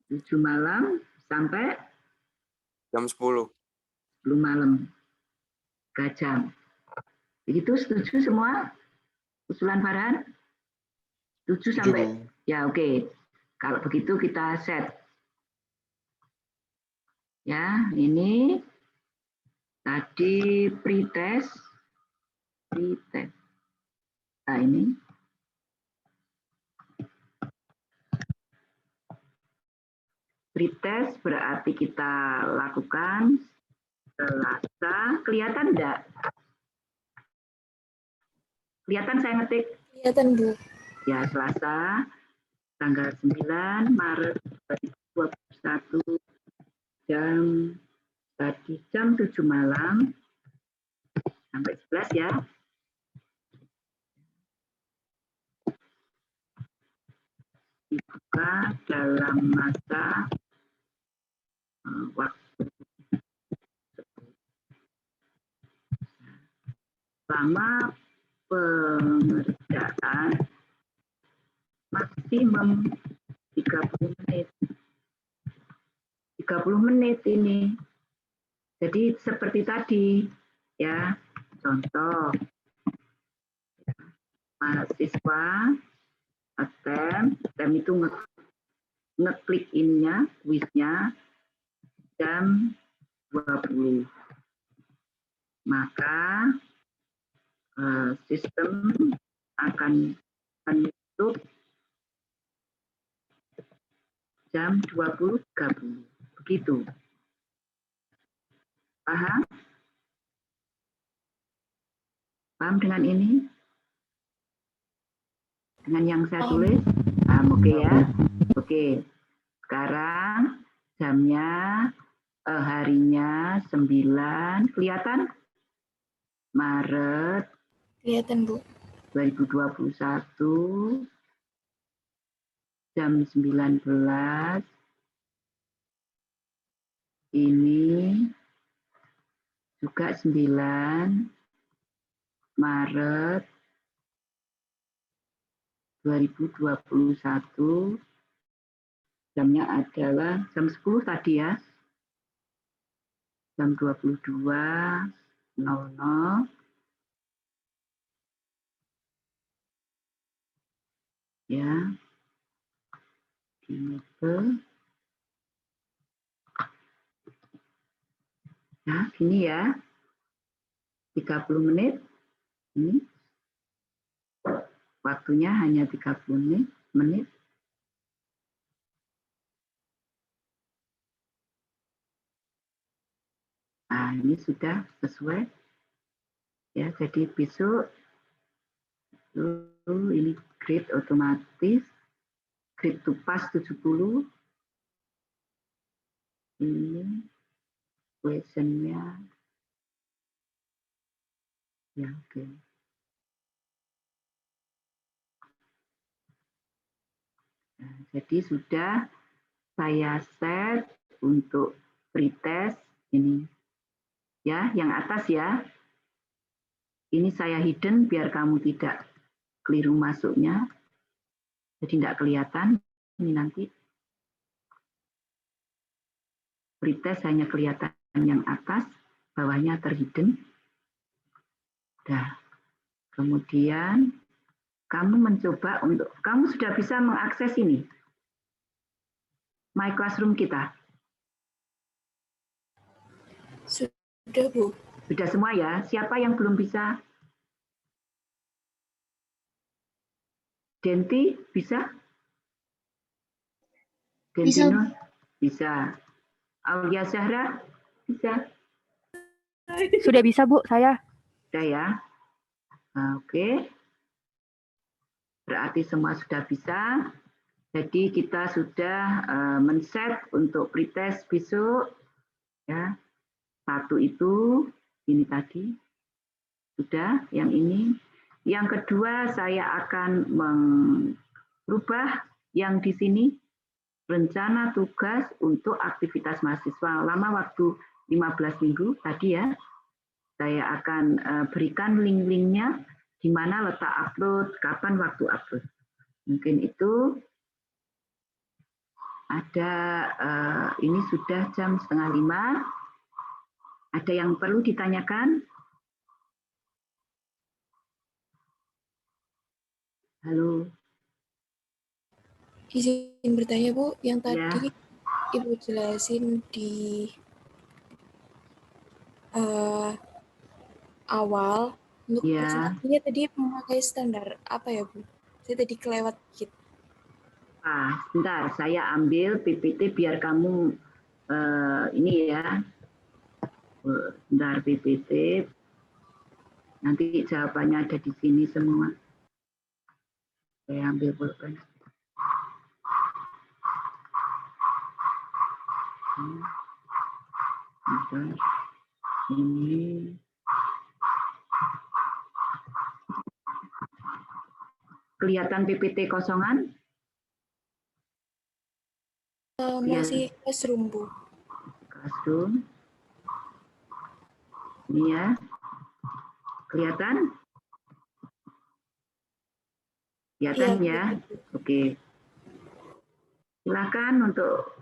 7 malam sampai Jam 10. 10 malam. 3 jam. Begitu, setuju semua? Usulan Farhan? Setuju sampai? Ya, oke. Kalau begitu kita set. Ya, ini tadi pretest. Nah, ini. Pretest berarti kita lakukan Selasa. Kelihatan enggak? Kelihatan saya ngetik? Kelihatan, Bu. Ya, Selasa tanggal 9 Maret 2021 jam 7 malam sampai 11 ya. Dibuka dalam masa waktu lama pengerjaan maksimum 30 menit. 30 menit ini. Jadi seperti tadi ya, contoh mahasiswa attempt itu ngeklik ininya, kuisnya jam 20. Maka sistem akan menutup jam 20.30. Begitu. Paham? Paham dengan ini? Dengan yang saya tulis? Paham, oke ya? Oke. Sekarang jamnya, harinya 9. Kelihatan? Maret. Kelihatan, Bu. 2021 jam 19 ini juga 9 Maret 2021 jamnya adalah jam 10 tadi ya, jam 22.00 ya, di mapel ya, gini ya, 30 menit ini waktunya hanya 30 menit. Nah, ini sudah sesuai ya, jadi besok ini grade otomatis, grade to pass 70, ini questionnya ya, oke. Nah, jadi sudah saya set untuk pretest ini ya, yang atas ya, ini saya hidden biar kamu tidak keliru masuknya, jadi tidak kelihatan. Ini nanti pretest hanya kelihatan yang atas, bawahnya terhidden. Nah, kemudian kamu mencoba untuk, kamu sudah bisa mengakses ini, My Classroom kita. Sudah, Bu. Sudah semua ya. Siapa yang belum bisa? Denti bisa? Dentino bisa. Aulia Zahra bisa? Sudah bisa, Bu, saya. Sudah ya. Nah, oke. Berarti semua sudah bisa. Jadi kita sudah men-set untuk pretest besok. Ya. Satu itu, ini tadi. Sudah, yang ini. Yang kedua, saya akan merubah yang di sini. Rencana tugas untuk aktivitas mahasiswa. Lama waktu 15 minggu tadi ya. Saya akan berikan link-linknya, di mana letak upload, kapan waktu upload. Mungkin itu ada, ini sudah jam 4:30. Ada yang perlu ditanyakan? Halo. Izin bertanya, Bu, yang Ya. tadi Ibu jelasin di awal, untuk Ya. presentasinya tadi memakai standar apa ya, Bu? Saya tadi kelewat dikit. Sebentar, saya ambil PPT biar kamu ini ya. Sebentar PPT. Nanti jawabannya ada di sini semua. Saya ambil pulpen. Ini kelihatan PPT kosongan? Masih classroom, Bu. Classroom. Ini ya. Kelihatan? Kelihatan ya? Oke. Silakan untuk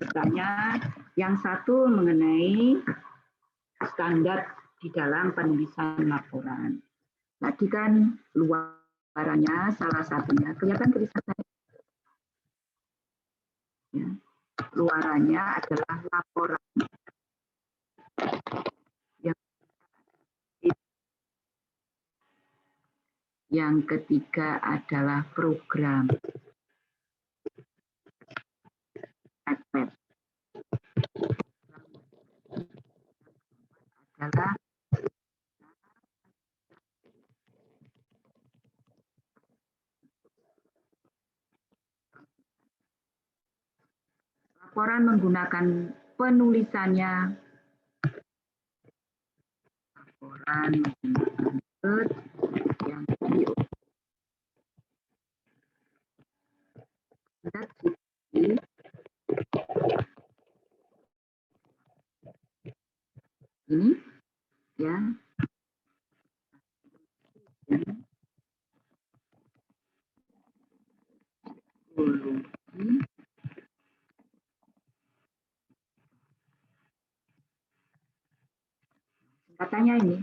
bertanya. Yang satu mengenai standar di dalam penulisan laporan. Tadi kan luarannya salah satunya kelihatan tulisan saya. Ya. Luarannya adalah laporan. Yang ketiga adalah program. Adalah laporan menggunakan penulisannya. Laporan menggunakan Word yang video. Ini ya. Katanya ini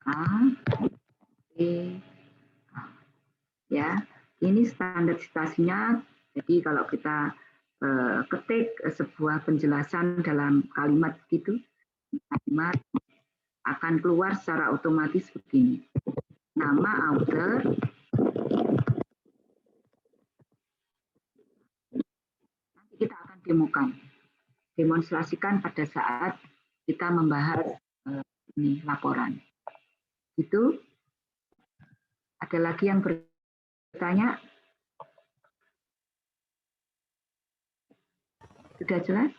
A, B, A. Ya, ini standarisasinya. Jadi kalau kita ketik sebuah penjelasan dalam kalimat gitu, kalimat akan keluar secara otomatis begini. Nama author, nanti kita akan demonstrasikan pada saat kita membahas ini laporan. Itu ada lagi yang bertanya? Sudah jelas?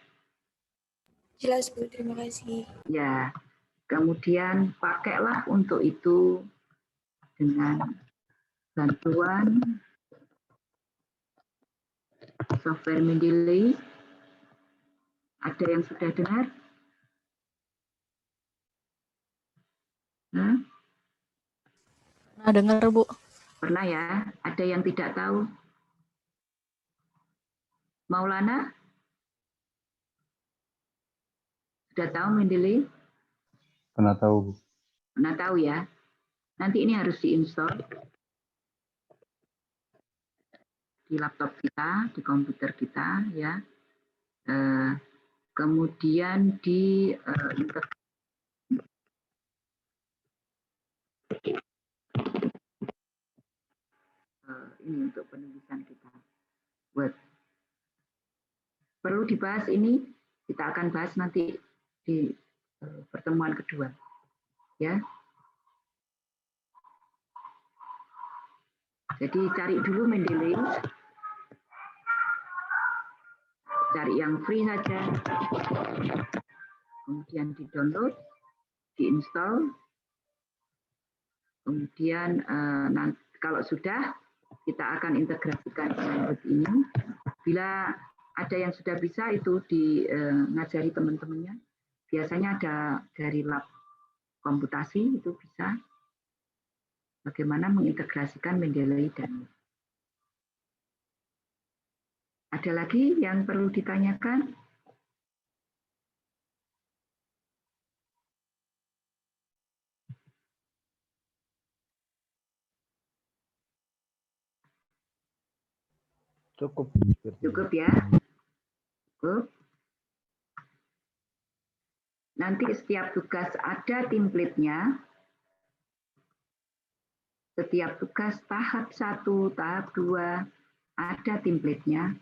Jelas, Bu. Terima kasih. Ya, kemudian pakailah untuk itu dengan bantuan software Mendeley. Ada yang sudah dengar? Pernah dengar, Bu. Pernah ya? Ada yang tidak tahu? Maulana? Sudah tahu Mendeley? Pernah tahu, Bu. Pernah tahu ya? Nanti ini harus diinstal di laptop kita, di komputer kita ya. Kemudian di ini untuk penulisan kita. Word. Perlu dibahas ini, kita akan bahas nanti di pertemuan kedua. Ya. Jadi cari dulu Mendeley. Cari yang free saja. Kemudian di-download, di-install. Kemudian nanti, kalau sudah, kita akan integrasikan dengan Word ini. Bila ada yang sudah bisa, itu ngajari teman-temannya. Biasanya ada dari lab komputasi, itu bisa. Bagaimana mengintegrasikan Mendeley dan ada lagi yang perlu ditanyakan? Cukup. Cukup ya? Cukup. Nanti setiap tugas ada template-nya. Setiap tugas tahap 1, tahap 2, ada template-nya.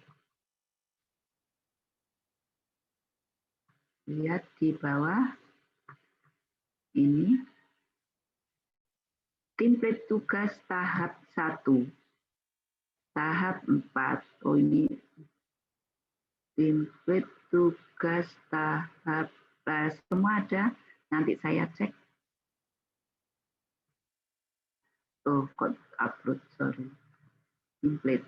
Lihat di bawah. Ini. Template tugas tahap 1. Tahap 4. Oh ini. Template tugas tahap semua ada. Nanti saya cek. Oh, kok upload, sorry. Template.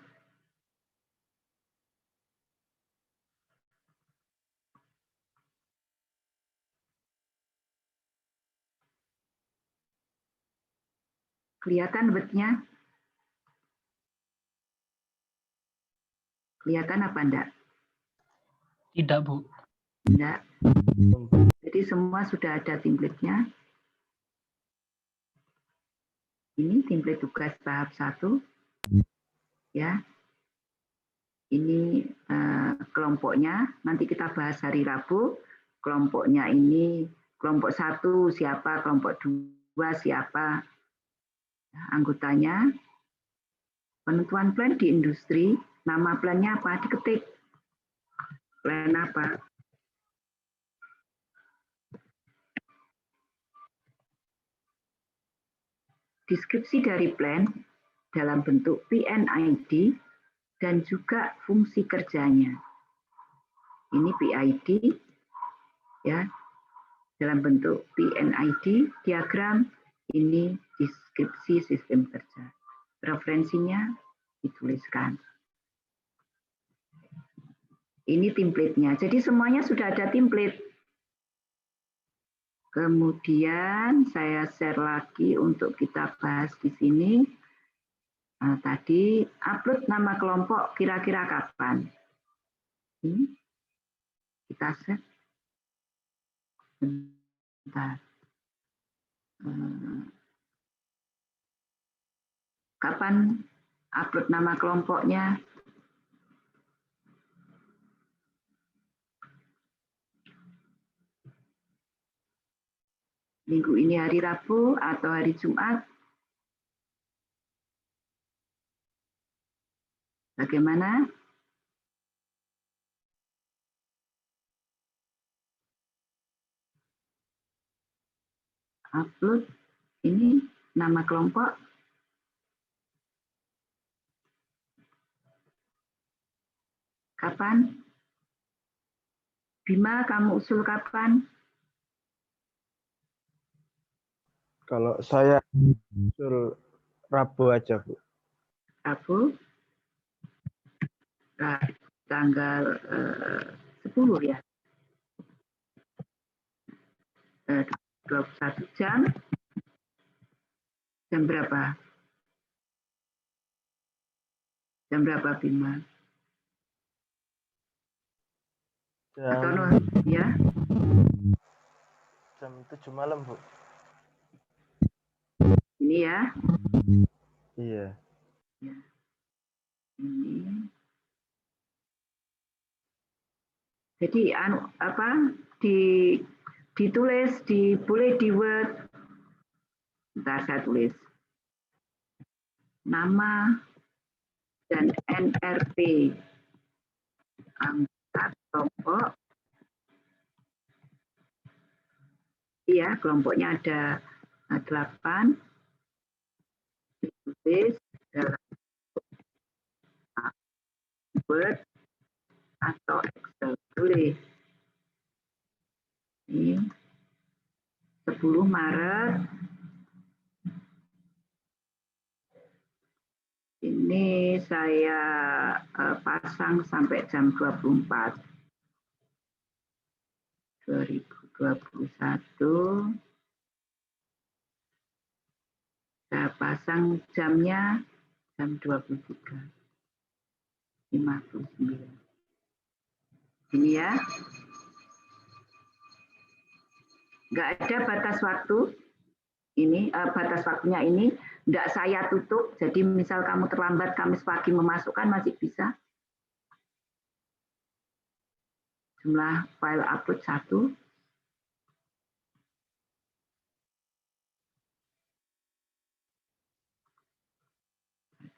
Kelihatan Word-nya? Kelihatan apa enggak? Tidak, Bu. Enggak. Jadi semua sudah ada template-nya. Ini template tugas tahap 1. Ya. Ini kelompoknya. Nanti kita bahas hari Rabu. Kelompoknya ini, kelompok 1 siapa, kelompok 2 siapa. Anggotanya. Penentuan plan di industri. Nama plannya apa? Diketik. Plan apa? Deskripsi dari plan dalam bentuk PNID dan juga fungsi kerjanya. Ini PID ya. Dalam bentuk PNID, diagram, ini deskripsi sistem kerja. Referensinya dituliskan. Ini template-nya. Jadi semuanya sudah ada template. Kemudian saya share lagi untuk kita bahas di sini. Nah, tadi upload nama kelompok kira-kira kapan? Ini kita share. Bentar. Kapan upload nama kelompoknya? Minggu ini hari Rabu atau hari Jumat? Bagaimana? Upload ini nama kelompok. Kapan? Bima, kamu usul kapan? Kalau saya usul Rabu aja, Bu. Rabu? Tanggal 10 ya? 21 jam. Jam berapa? Jam berapa, Bima? Atau no, ya? Jam 7 malam, Bu. Ini ya? Iya. Ya. Ini. Jadi ditulis boleh di Word. Bentar saya tulis. Nama dan NRT anggota kelompok. Iya, kelompoknya ada 8. Ditulis dalam Word atau Excel. Tulis. Ini 10 Maret. Ini saya pasang sampai jam 24. 2021. Saya pasang jamnya jam 23.59. Ini ya. Nggak ada batas waktu. Ini batas waktunya ini enggak saya tutup. Jadi misal kamu terlambat Kamis pagi memasukkan masih bisa. Jumlah file upload 1.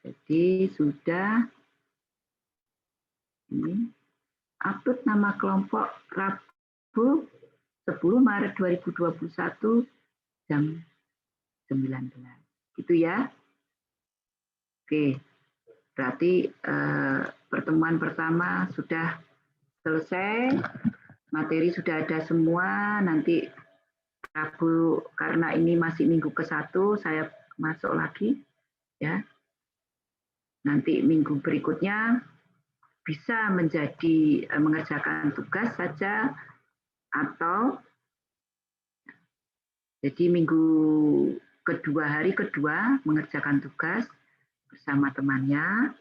Jadi sudah ini upload nama kelompok Rabu 10 Maret 2021 jam 19. Gitu ya. Oke. Berarti pertemuan pertama sudah selesai. Materi sudah ada semua. Nanti Rabu karena ini masih minggu ke-1 saya masuk lagi ya. Nanti minggu berikutnya bisa menjadi mengerjakan tugas saja atau jadi minggu kedua, hari kedua mengerjakan tugas bersama temannya,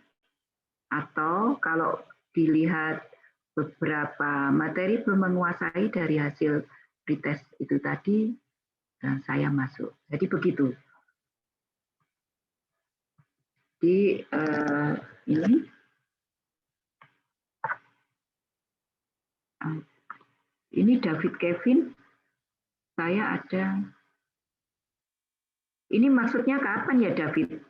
atau kalau dilihat beberapa materi belum menguasai dari hasil pretest itu tadi, dan saya masuk. Jadi begitu. Di ini David Kevin, saya ada. Ini maksudnya kapan ya David?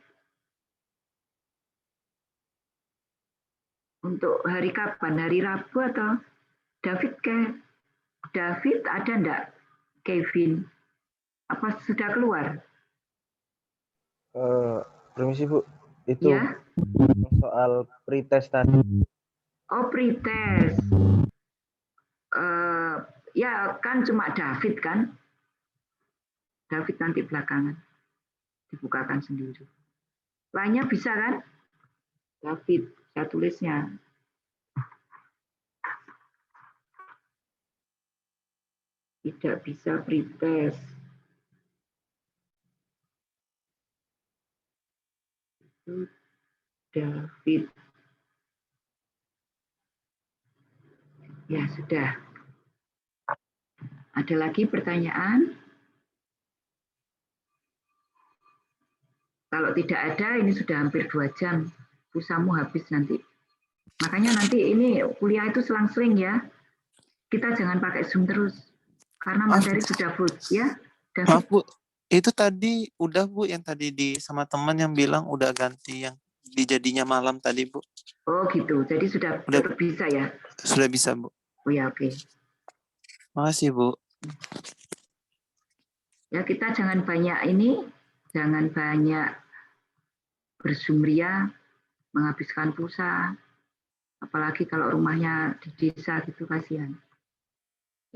Untuk hari kapan? Hari Rabu atau David ada enggak Kevin? Apa sudah keluar? Permisi Bu, itu ya? Soal pretest tadi. Oh pretest. Ya kan cuma David kan? David nanti belakangan dibukakan sendiri. Lainnya bisa kan? David, saya tulisnya. Tidak bisa pretest. David. Ya sudah. Ada lagi pertanyaan? Kalau tidak ada, ini sudah hampir 2 jam. Pulsamu habis nanti. Makanya nanti ini kuliah itu selang-seling ya. Kita jangan pakai Zoom terus. Karena materi sudah full. Ya, David. Maaf Bu, itu tadi udah Bu yang tadi sama teman yang bilang udah ganti yang dijadinya malam tadi Bu. Oh gitu, jadi sudah bisa ya? Sudah bisa Bu. Oh ya oke. Makasih Bu. Ya kita jangan banyak bersumria, menghabiskan pulsa, apalagi kalau rumahnya di desa gitu kasihan.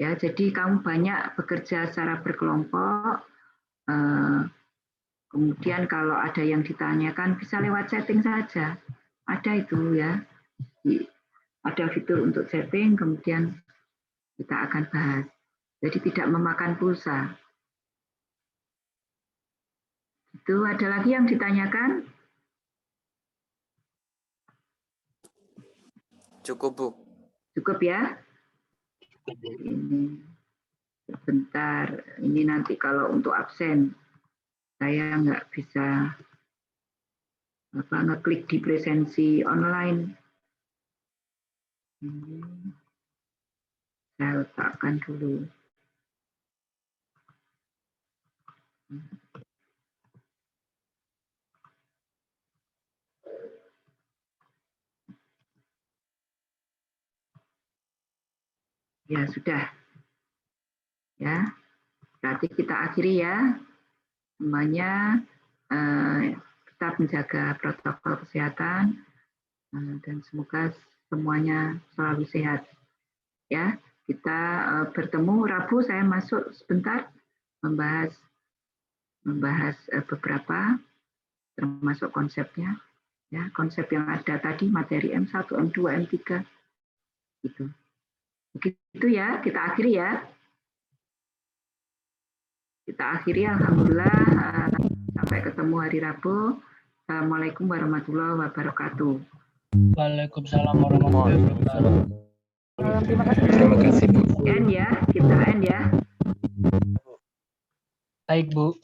Ya, jadi kamu banyak bekerja secara berkelompok. Kemudian kalau ada yang ditanyakan bisa lewat chatting saja. Ada itu ya. Ada fitur untuk chatting, kemudian kita akan bahas. Jadi tidak memakan pulsa. Itu ada lagi yang ditanyakan? Cukup, Bu. Cukup ya? Ini sebentar. Ini nanti kalau untuk absen, saya nggak bisa ngeklik di presensi online. Ini saya letakkan dulu. Ya, sudah. Ya, berarti kita akhiri ya. Semuanya tetap menjaga protokol kesehatan dan semoga semuanya selalu sehat. Ya, kita bertemu Rabu, saya masuk sebentar membahas beberapa termasuk konsepnya. Ya, konsep yang ada tadi materi M1, M2, M3 gitu. Begitu ya, kita akhiri ya. Kita akhiri, alhamdulillah. Sampai ketemu hari Rabu. Assalamualaikum warahmatullahi wabarakatuh. Waalaikumsalam warahmatullahi wabarakatuh. Terima kasih. Terima kasih, Bu. End ya, kita end ya. Baik, Bu.